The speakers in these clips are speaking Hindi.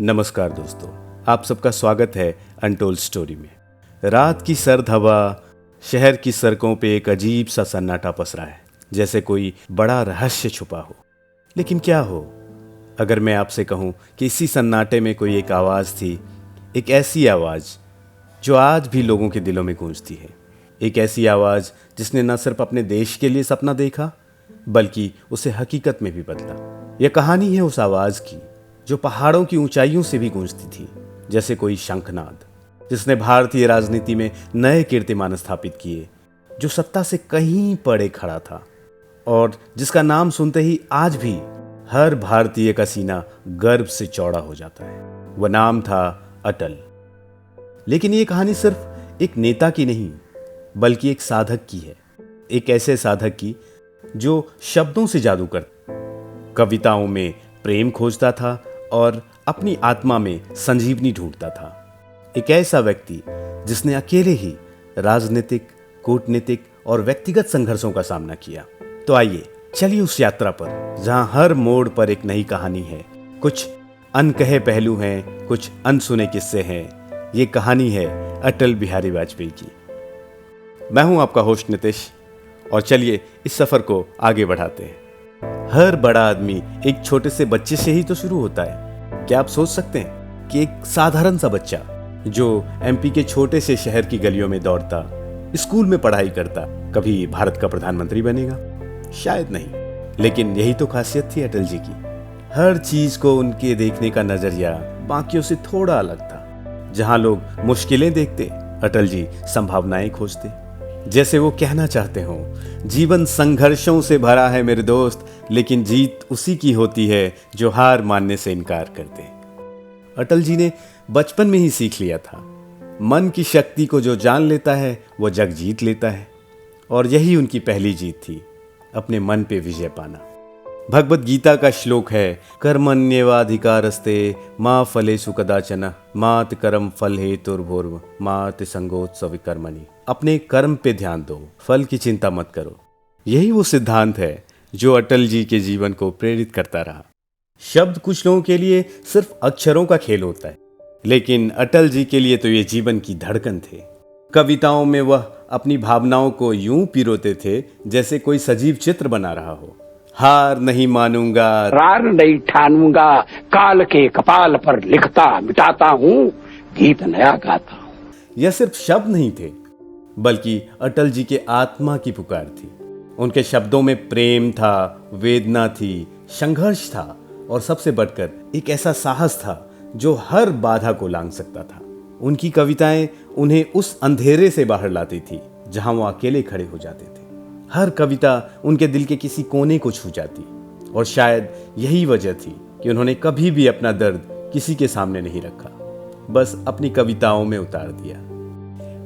नमस्कार दोस्तों, आप सबका स्वागत है अनटोल्ड स्टोरी में। रात की सर्द हवा, शहर की सड़कों पे एक अजीब सा सन्नाटा पसरा है, जैसे कोई बड़ा रहस्य छुपा हो। लेकिन क्या हो अगर मैं आपसे कहूं कि इसी सन्नाटे में कोई एक आवाज़ थी, एक ऐसी आवाज़ जो आज भी लोगों के दिलों में गूंजती है। एक ऐसी आवाज़ जिसने न सिर्फ अपने देश के लिए सपना देखा, बल्कि उसे हकीकत में भी बदला। यह कहानी है उस आवाज़ की जो पहाड़ों की ऊंचाइयों से भी गूंजती थी, जैसे कोई शंखनाद, जिसने भारतीय राजनीति में नए कीर्तिमान स्थापित किए, जो सत्ता से कहीं परे खड़ा था और जिसका नाम सुनते ही आज भी हर भारतीय का सीना गर्व से चौड़ा हो जाता है। वह नाम था अटल। लेकिन ये कहानी सिर्फ एक नेता की नहीं, बल्कि एक साधक की है। एक ऐसे साधक की जो शब्दों से जादू करता, कविताओं में प्रेम खोजता था और अपनी आत्मा में संजीवनी ढूंढता था। एक ऐसा व्यक्ति जिसने अकेले ही राजनीतिक, कूटनीतिक और व्यक्तिगत संघर्षों का सामना किया। तो आइए चलिए उस यात्रा पर, जहां हर मोड़ पर एक नई कहानी है, कुछ अनकहे पहलू हैं, कुछ अनसुने किस्से हैं। ये कहानी है अटल बिहारी वाजपेयी की। मैं हूं आपका होस्ट नितिश, और चलिए इस सफर को आगे बढ़ाते हैं। हर बड़ा आदमी एक छोटे से बच्चे से ही तो शुरू होता है। क्या आप सोच सकते हैं कि एक साधारण सा बच्चा जो एमपी के छोटे से शहर की गलियों में दौड़ता, स्कूल में पढ़ाई करता, कभी भारत का प्रधानमंत्री बनेगा? शायद नहीं। लेकिन यही तो खासियत थी अटल जी की। हर चीज को उनके देखने का नजरिया बाकियों से थोड़ा अलग था। जहां लोग मुश्किलें देखते, अटल जी संभावनाएं खोजते। जैसे वो कहना चाहते हो, जीवन संघर्षों से भरा है मेरे दोस्त, लेकिन जीत उसी की होती है जो हार मानने से इनकार कर दे। अटल जी ने बचपन में ही सीख लिया था, मन की शक्ति को जो जान लेता है वो जग जीत लेता है। और यही उनकी पहली जीत थी, अपने मन पे विजय पाना। भगवत गीता का श्लोक है, कर्मण्येवाधिकारस्ते मा फलेषु कदाचन मात कर्म फल हेतुर्भुर्व मात संगोत्सव कर्मणि। अपने कर्म पे ध्यान दो, फल की चिंता मत करो। यही वो सिद्धांत है जो अटल जी के जीवन को प्रेरित करता रहा। शब्द कुछ लोगों के लिए सिर्फ अक्षरों का खेल होता है, लेकिन अटल जी के लिए तो ये जीवन की धड़कन थे। कविताओं में वह अपनी भावनाओं को यूं पिरोते थे जैसे कोई सजीव चित्र बना रहा हो। हार नहीं मानूंगा, रार नहीं ठानूंगा, काल के कपाल पर लिखता मिटाता हूँ, गीत नया गाता हूँ। यह सिर्फ शब्द नहीं थे, बल्कि अटल जी के आत्मा की पुकार थी। उनके शब्दों में प्रेम था, वेदना थी, संघर्ष था, और सबसे बढ़कर एक ऐसा साहस था जो हर बाधा को लांघ सकता था। उनकी कविताएं उन्हें उस अंधेरे से बाहर लाती थी जहां वो अकेले खड़े हो जाते थे। हर कविता उनके दिल के किसी कोने को छू जाती, और शायद यही वजह थी कि उन्होंने कभी भी अपना दर्द किसी के सामने नहीं रखा, बस अपनी कविताओं में उतार दिया।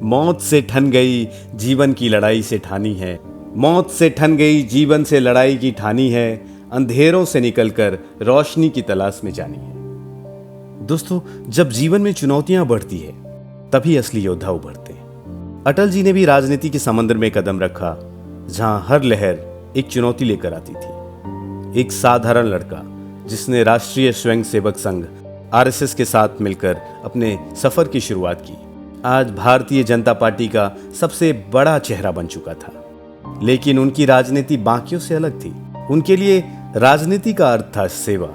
मौत से ठन गई, जीवन की लड़ाई से ठानी है। मौत से ठन गई, जीवन से लड़ाई की ठानी है। अंधेरों से निकलकर रोशनी की तलाश में जानी है। दोस्तों, जब जीवन में चुनौतियां बढ़ती है, तभी असली योद्धा उभरते हैं। अटल जी ने भी राजनीति के समंदर में कदम रखा, जहां हर लहर एक चुनौती लेकर आती थी। एक साधारण लड़का जिसने राष्ट्रीय स्वयंसेवक संघ आरएसएस के साथ मिलकर अपने सफर की शुरुआत की, आज भारतीय जनता पार्टी का सबसे बड़ा चेहरा बन चुका था। लेकिन उनकी राजनीति बाकियों से अलग थी। उनके लिए राजनीति का अर्थ था सेवा।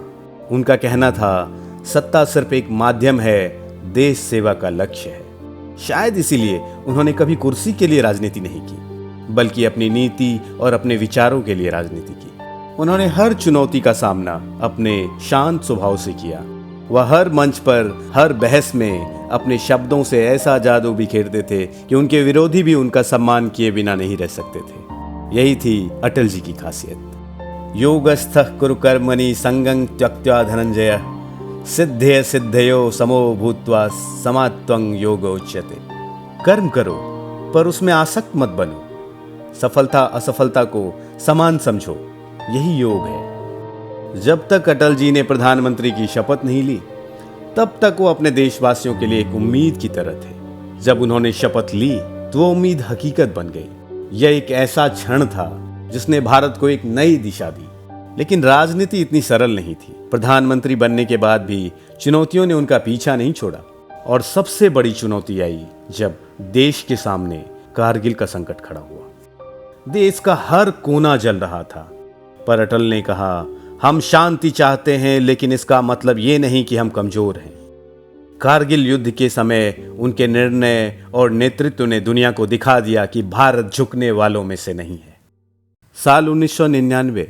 उनका कहना था, सत्ता सिर्फ एक माध्यम है, देश सेवा का लक्ष्य है। शायद इसीलिए उन्होंने कभी कुर्सी के लिए राजनीति नहीं की, बल्कि अपनी नीति और अपने विचारों के लिए राजनीति की। उन्होंने हर चुनौती का सामना अपने शांत स्वभाव से किया। वह हर मंच पर, हर बहस में अपने शब्दों से ऐसा जादू बिखेरते थे कि उनके विरोधी भी उनका सम्मान किए बिना नहीं रह सकते थे। यही थी अटल जी की खासियत। योगस्थः कुरु कर्मणि संगं त्यक्त्वा धनंजय सिद्धे सिद्धयो समो भूत्वा समात्वं योगो उच्यते। कर्म करो, पर उसमें आसक्त मत बनो। सफलता असफलता को समान समझो, यही योग है। जब तक अटल जी ने प्रधानमंत्री की शपथ नहीं ली, तब तक वो अपने देशवासियों के लिए एक उम्मीद की तरह थे। जब उन्होंने शपथ ली तो वो उम्मीद हकीकत बन गई। यह एक ऐसा क्षण था जिसने भारत को एक नई दिशा दी। लेकिन राजनीति इतनी सरल नहीं थी। प्रधानमंत्री बनने के बाद भी चुनौतियों ने उनका पीछा नहीं छोड़ा और सबसे बड़ी चुनौती आई जब देश के सामने कारगिल का संकट खड़ा हुआ। देश का हर कोना जल रहा था, पर अटल ने कहा, हम शांति चाहते हैं, लेकिन इसका मतलब ये नहीं कि हम कमजोर हैं। कारगिल युद्ध के समय उनके निर्णय और नेतृत्व ने दुनिया को दिखा दिया कि भारत झुकने वालों में से नहीं है। साल 1999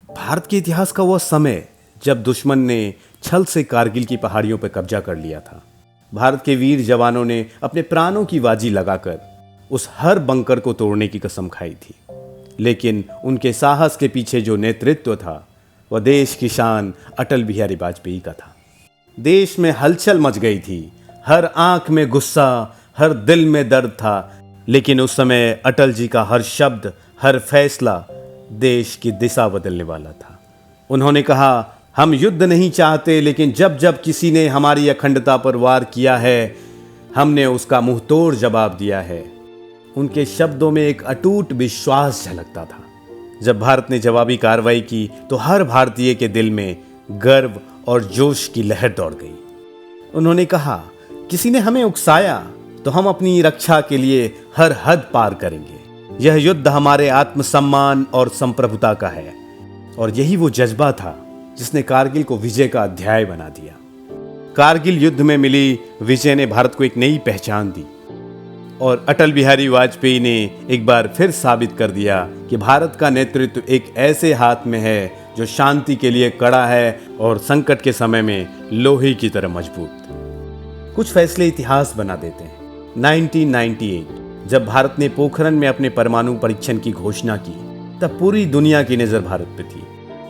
भारत के इतिहास का वह समय जब दुश्मन ने छल से कारगिल की पहाड़ियों पर कब्जा कर लिया था। भारत के वीर जवानों ने अपने प्राणों की बाजी लगाकर उस हर बंकर को तोड़ने की कसम खाई थी, लेकिन उनके साहस के पीछे जो नेतृत्व था वह देश की शान अटल बिहारी वाजपेयी का था। देश में हलचल मच गई थी, हर आंख में गुस्सा, हर दिल में दर्द था, लेकिन उस समय अटल जी का हर शब्द, हर फैसला देश की दिशा बदलने वाला था। उन्होंने कहा, हम युद्ध नहीं चाहते, लेकिन जब जब किसी ने हमारी अखंडता पर वार किया है, हमने उसका मुंहतोड़ जवाब दिया है। उनके शब्दों में एक अटूट विश्वास झलकता था। जब भारत ने जवाबी कार्रवाई की तो हर भारतीय के दिल में गर्व और जोश की लहर दौड़ गई। उन्होंने कहा, किसी ने हमें उकसाया तो हम अपनी रक्षा के लिए हर हद पार करेंगे। यह युद्ध हमारे आत्मसम्मान और संप्रभुता का है, और यही वो जज्बा था जिसने कारगिल को विजय का अध्याय बना दिया। कारगिल युद्ध में मिली विजय ने भारत को एक नई पहचान दी, और अटल बिहारी वाजपेयी ने एक बार फिर साबित कर दिया कि भारत का नेतृत्व एक ऐसे हाथ में है जो शांति के लिए कड़ा है और संकट के समय में लोहे की तरह मजबूत। कुछ फैसले इतिहास बना देते हैं। 1998 जब भारत ने पोखरण में अपने परमाणु परीक्षण की घोषणा की, तब पूरी दुनिया की नजर भारत पे थी।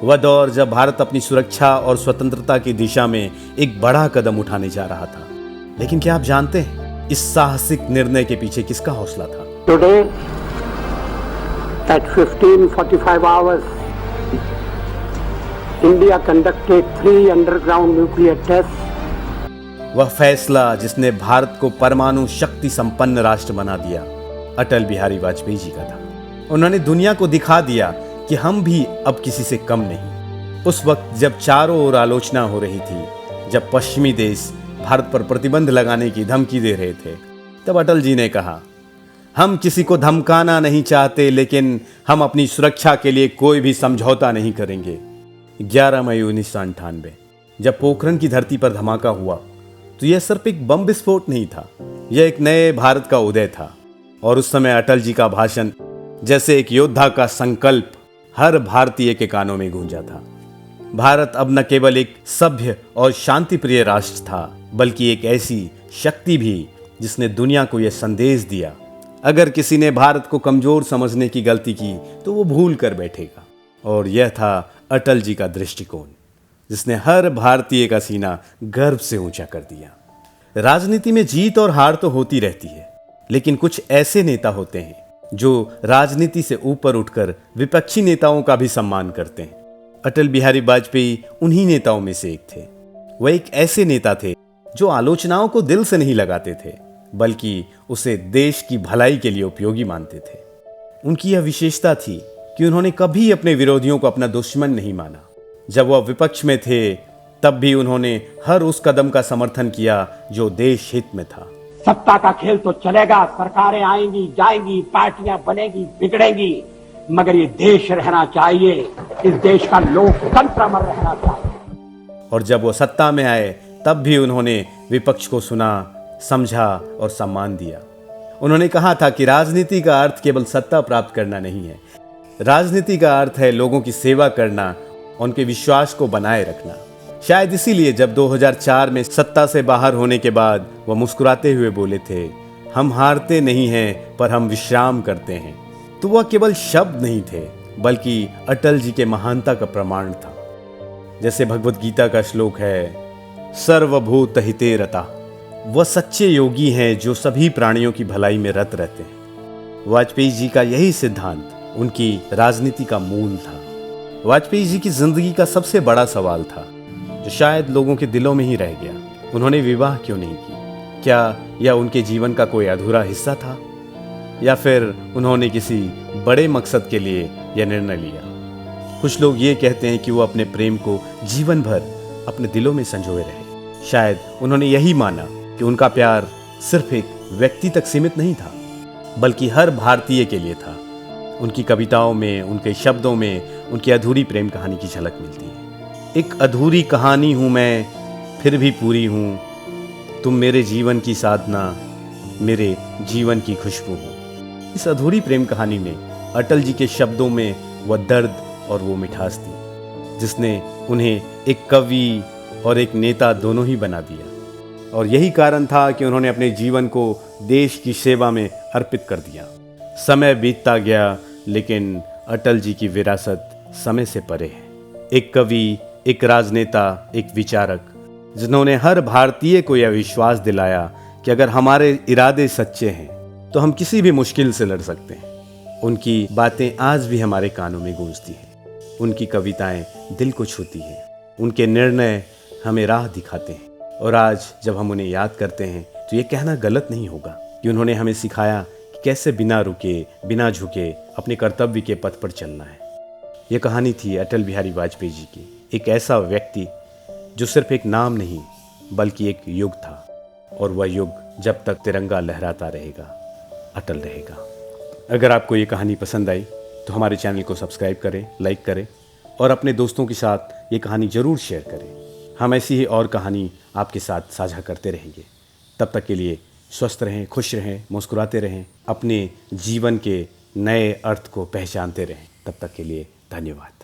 वह दौर जब भारत अपनी सुरक्षा और स्वतंत्रता की दिशा में एक बड़ा कदम उठाने जा रहा था। लेकिन क्या आप जानते हैं इस साहसिक निर्णय के पीछे किसका हौसला था? Today, at 15:45 hours, India conducted 3 underground nuclear tests. वह फैसला जिसने भारत को परमाणु शक्ति संपन्न राष्ट्र बना दिया, अटल बिहारी वाजपेयी जी का था। उन्होंने दुनिया को दिखा दिया कि हम भी अब किसी से कम नहीं। उस वक्त जब चारों ओर आलोचना हो रही थी, जब पश्चिमी देश भारत पर प्रतिबंध लगाने की धमकी दे रहे थे, तब अटल जी ने कहा, हम किसी को धमकाना नहीं चाहते, लेकिन हम अपनी सुरक्षा के लिए कोई भी समझौता नहीं करेंगे। 11 मई 1998 जब पोखरण की धरती पर धमाका हुआ, तो यह सिर्फ एक बम विस्फोट नहीं था, यह एक नए भारत का उदय था। और उस समय अटल जी का भाषण जैसे एक योद्धा का संकल्प हर भारतीय के कानों में गूंजा था। भारत अब न केवल एक सभ्य और शांतिप्रिय राष्ट्र था, बल्कि एक ऐसी शक्ति भी जिसने दुनिया को यह संदेश दिया, अगर किसी ने भारत को कमजोर समझने की गलती की तो वो भूल कर बैठेगा। और यह था अटल जी का दृष्टिकोण, जिसने हर भारतीय का सीना गर्व से ऊंचा कर दिया। राजनीति में जीत और हार तो होती रहती है, लेकिन कुछ ऐसे नेता होते हैं जो राजनीति से ऊपर उठकर विपक्षी नेताओं का भी सम्मान करते हैं। अटल बिहारी वाजपेयी उन्हीं नेताओं में से एक थे। वह एक ऐसे नेता थे जो आलोचनाओं को दिल से नहीं लगाते थे, बल्कि उसे देश की भलाई के लिए उपयोगी मानते थे। उनकी यह विशेषता थी कि उन्होंने कभी अपने विरोधियों को अपना दुश्मन नहीं माना। जब वह विपक्ष में थे, तब भी उन्होंने हर उस कदम का समर्थन किया जो देश हित में था। सत्ता का खेल तो चलेगा, सरकारें आएंगी जाएंगी, पार्टियां बनेगी बिगड़ेंगी, मगर ये देश रहना चाहिए, इस देश का लोकतंत्र अमर रहना चाहिए। और जब वो सत्ता में आए, तब भी उन्होंने विपक्ष को सुना, समझा और सम्मान दिया। उन्होंने कहा था कि राजनीति का अर्थ केवल सत्ता प्राप्त करना नहीं है, राजनीति का अर्थ है लोगों की सेवा करना, उनके विश्वास को बनाए रखना। शायद इसीलिए जब 2004 में सत्ता से बाहर होने के बाद वह मुस्कुराते हुए बोले थे, हम हारते नहीं हैं पर हम विश्राम करते हैं, तो वह केवल शब्द नहीं थे, बल्कि अटल जी के महानता का प्रमाण था। जैसे भगवत गीता का श्लोक है, सर्वभूत हिते रता। वह सच्चे योगी हैं जो सभी प्राणियों की भलाई में रत रहते हैं। वाजपेयी जी का यही सिद्धांत उनकी राजनीति का मूल था। वाजपेयी जी की जिंदगी का सबसे बड़ा सवाल था, जो शायद लोगों के दिलों में ही रह गया, उन्होंने विवाह क्यों नहीं की? क्या यह उनके जीवन का कोई अधूरा हिस्सा था, या फिर उन्होंने किसी बड़े मकसद के लिए यह निर्णय लिया? कुछ लोग ये कहते हैं कि वो अपने प्रेम को जीवन भर अपने दिलों में संजोए रहे। शायद उन्होंने यही माना कि उनका प्यार सिर्फ एक व्यक्ति तक सीमित नहीं था, बल्कि हर भारतीय के लिए था। उनकी कविताओं में, उनके शब्दों में उनकी अधूरी प्रेम कहानी की झलक मिलती है। एक अधूरी कहानी हूँ मैं, फिर भी पूरी हूँ, तुम मेरे जीवन की साधना, मेरे जीवन की खुशबू हो। इस अधूरी प्रेम कहानी में अटल जी के शब्दों में वह दर्द और वो मिठास थी जिसने उन्हें एक कवि और एक नेता दोनों ही बना दिया। और यही कारण था कि उन्होंने अपने जीवन को देश की सेवा में अर्पित कर दिया। समय बीतता गया, लेकिन अटल जी की विरासत समय से परे है। एक कवि, एक राजनेता, एक विचारक जिन्होंने हर भारतीय को यह विश्वास दिलाया कि अगर हमारे इरादे सच्चे हैं तो हम किसी भी मुश्किल से लड़ सकते हैं। उनकी बातें आज भी हमारे कानों में गूंजती हैं। उनकी कविताएं दिल को छूती हैं। उनके निर्णय हमें राह दिखाते हैं। और आज जब हम उन्हें याद करते हैं तो ये कहना गलत नहीं होगा कि उन्होंने हमें सिखाया कि कैसे बिना रुके, बिना झुके अपने कर्तव्य के पथ पर चलना है। ये कहानी थी अटल बिहारी वाजपेयी जी की, एक ऐसा व्यक्ति जो सिर्फ एक नाम नहीं बल्कि एक युग था, और वह युग जब तक तिरंगा लहराता रहेगा, अटल रहेगा। अगर आपको ये कहानी पसंद आई तो हमारे चैनल को सब्सक्राइब करें, लाइक करें और अपने दोस्तों के साथ ये कहानी ज़रूर शेयर करें। हम ऐसी ही और कहानी आपके साथ साझा करते रहेंगे। तब तक के लिए स्वस्थ रहें, खुश रहें, मुस्कुराते रहें, अपने जीवन के नए अर्थ को पहचानते रहें। तब तक के लिए धन्यवाद।